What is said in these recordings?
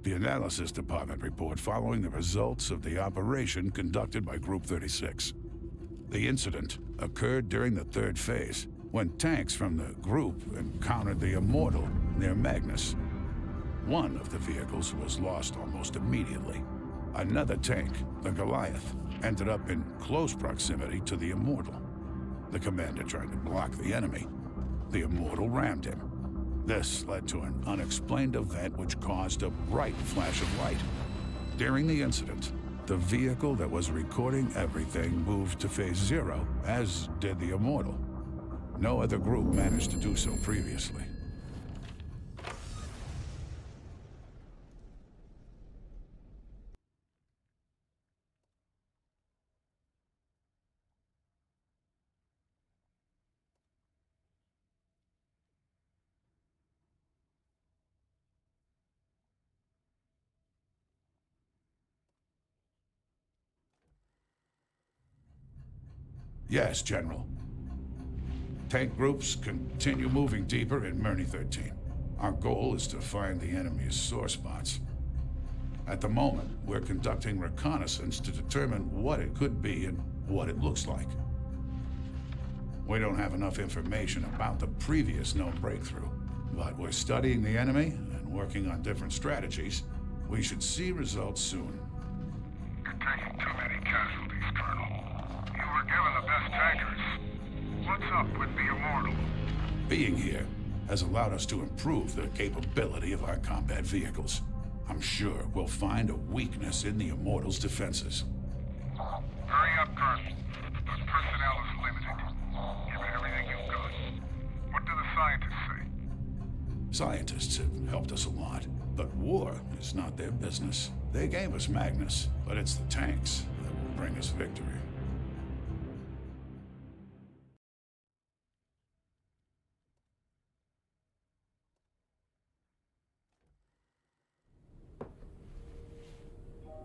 The Analysis Department report following the results of the operation conducted by Group 36. The incident occurred during the third phase, when tanks from the group encountered the Immortal near Magnus. One of the vehicles was lost almost immediately. Another tank, the Goliath, ended up in close proximity to the Immortal. The commander tried to block the enemy. The Immortal rammed him. This led to an unexplained event which caused a bright flash of light. During the incident, the vehicle that was recording everything moved to Phase 0, as did the Immortal. No other group managed to do so previously. Yes, General. Tank groups continue moving deeper in Murney 13. Our goal is to find the enemy's sore spots. At the moment, we're conducting reconnaissance to determine what it could be and what it looks like. We don't have enough information about the previous known breakthrough, but we're studying the enemy and working on different strategies. We should see results soon. You're taking too many casualties, Colonel. You were given the best tankers. What's up with the Immortal? Being here has allowed us to improve the capability of our combat vehicles. I'm sure we'll find a weakness in the Immortal's defenses. Hurry up, Colonel. The personnel is limited. Give it everything you've got. What do the scientists say? Scientists have helped us a lot, but war is not their business. They gave us Magnus, but it's the tanks that will bring us victory.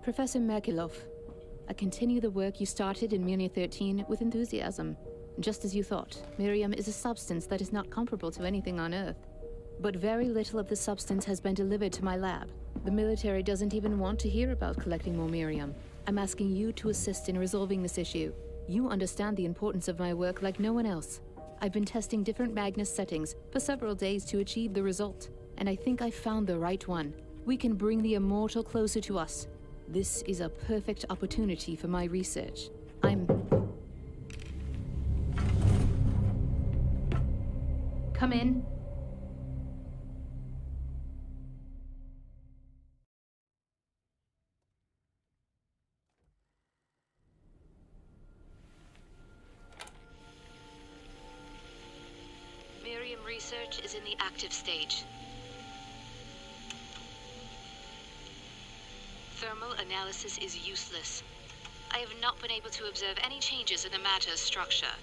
Professor Merkilov, I continue the work you started in Murney 13 with enthusiasm. Just as you thought, Miriam is a substance that is not comparable to anything on Earth. But very little of the substance has been delivered to my lab. The military doesn't even want to hear about collecting more Miriam. I'm asking you to assist in resolving this issue. You understand the importance of my work like no one else. I've been testing different Magnus settings for several days to achieve the result, and I think I found the right one. We can bring the Immortal closer to us. This is a perfect opportunity for my research. Come in. Miriam research is in the active stage. Thermal analysis is useless. I have not been able to observe any changes in the matter's structure.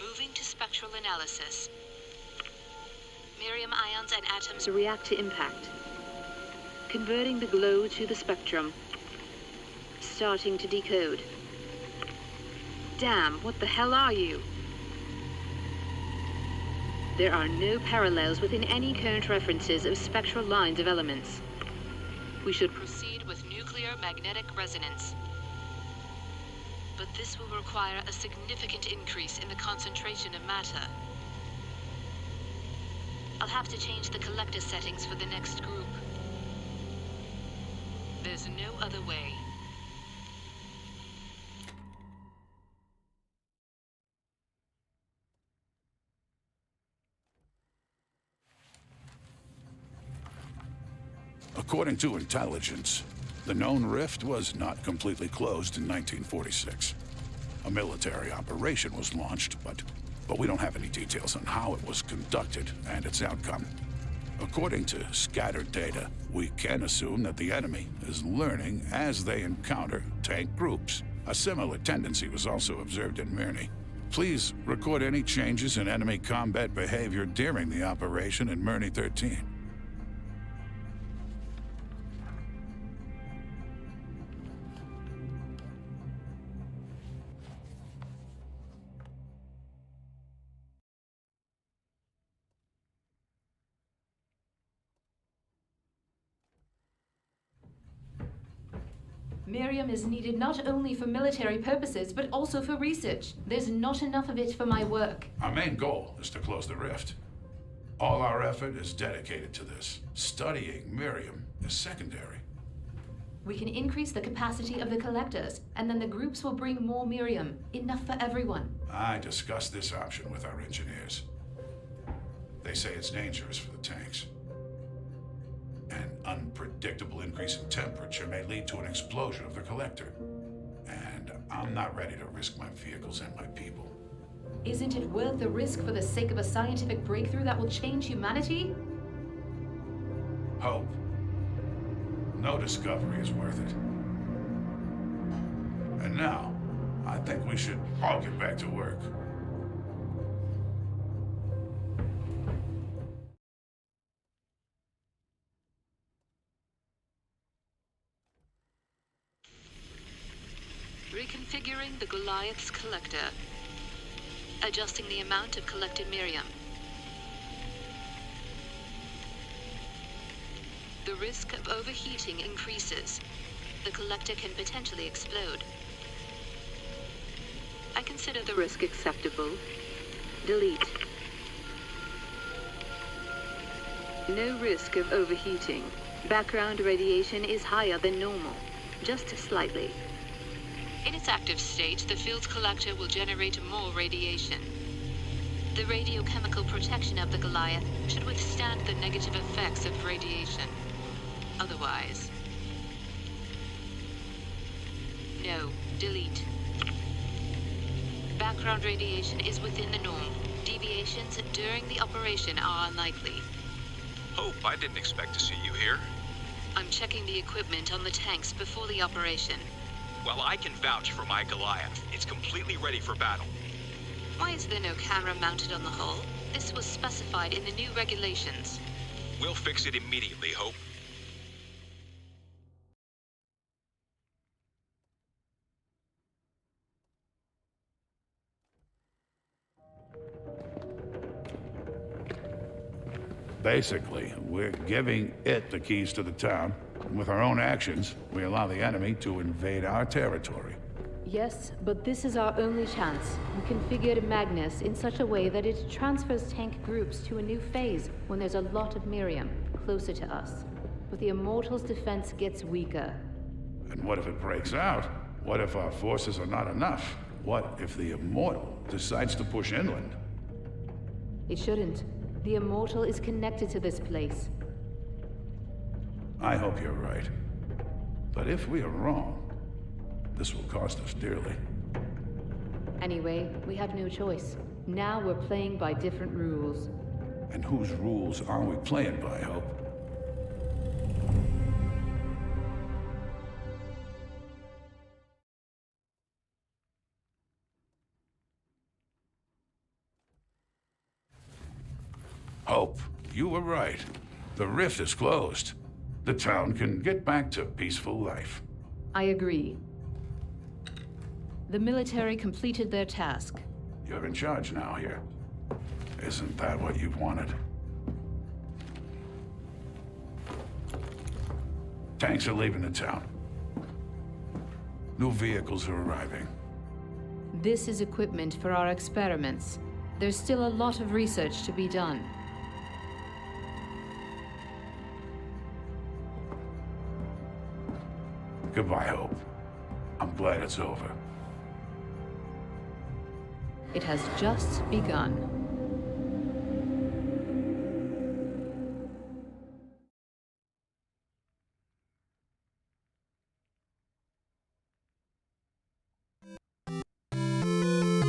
Moving to spectral analysis. Miriam ions and atoms react to impact. Converting the glow to the spectrum. Starting to decode. Damn, what the hell are you? There are no parallels within any current references of spectral lines of elements. We should proceed with nuclear magnetic resonance. But this will require a significant increase in the concentration of matter. I'll have to change the collector settings for the next group. There's no other way. According to intelligence, the known rift was not completely closed in 1946. A military operation was launched, but we don't have any details on how it was conducted and its outcome. According to scattered data, we can assume that the enemy is learning as they encounter tank groups. A similar tendency was also observed in Murney. Please record any changes in enemy combat behavior during the operation in Murney 13. Miriam is needed not only for military purposes, but also for research. There's not enough of it for my work. Our main goal is to close the rift. All our effort is dedicated to this. Studying Miriam is secondary. We can increase the capacity of the collectors, and then the groups will bring more Miriam. Enough for everyone. I discussed this option with our engineers. They say it's dangerous for the tanks. An unpredictable increase in temperature may lead to an explosion of the collector. And I'm not ready to risk my vehicles and my people. Isn't it worth the risk for the sake of a scientific breakthrough that will change humanity? Hope. No discovery is worth it. And now, I think we should all get back to work. Reconfiguring the Goliath's collector. Adjusting the amount of collected Miriam. The risk of overheating increases. The collector can potentially explode. I consider the risk acceptable. Delete. No risk of overheating. Background radiation is higher than normal, just slightly. In its active state, the field's collector will generate more radiation. The radiochemical protection of the Goliath should withstand the negative effects of radiation. Otherwise... No. Delete. Background radiation is within the norm. Deviations during the operation are unlikely. Hope, I didn't expect to see you here. I'm checking the equipment on the tanks before the operation. Well, I can vouch for my Goliath. It's completely ready for battle. Why is there no camera mounted on the hull? This was specified in the new regulations. We'll fix it immediately, Hope. Basically, we're giving it the keys to the town. With our own actions, we allow the enemy to invade our territory. Yes, but this is our only chance. We configured Magnus in such a way that it transfers tank groups to a new phase when there's a lot of Miriam closer to us. But the Immortals' defense gets weaker. And what if it breaks out? What if our forces are not enough? What if the Immortal decides to push inland? It shouldn't. The Immortal is connected to this place. I hope you're right. But if we are wrong, this will cost us dearly. Anyway, we have no choice. Now we're playing by different rules. And whose rules are we playing by, Hope? Hope, you were right. The rift is closed. The town can get back to peaceful life. I agree. The military completed their task. You're in charge now here. Isn't that what you've wanted? Tanks are leaving the town. New vehicles are arriving. This is equipment for our experiments. There's still a lot of research to be done. Goodbye, Hope. I'm glad it's over. It has just begun.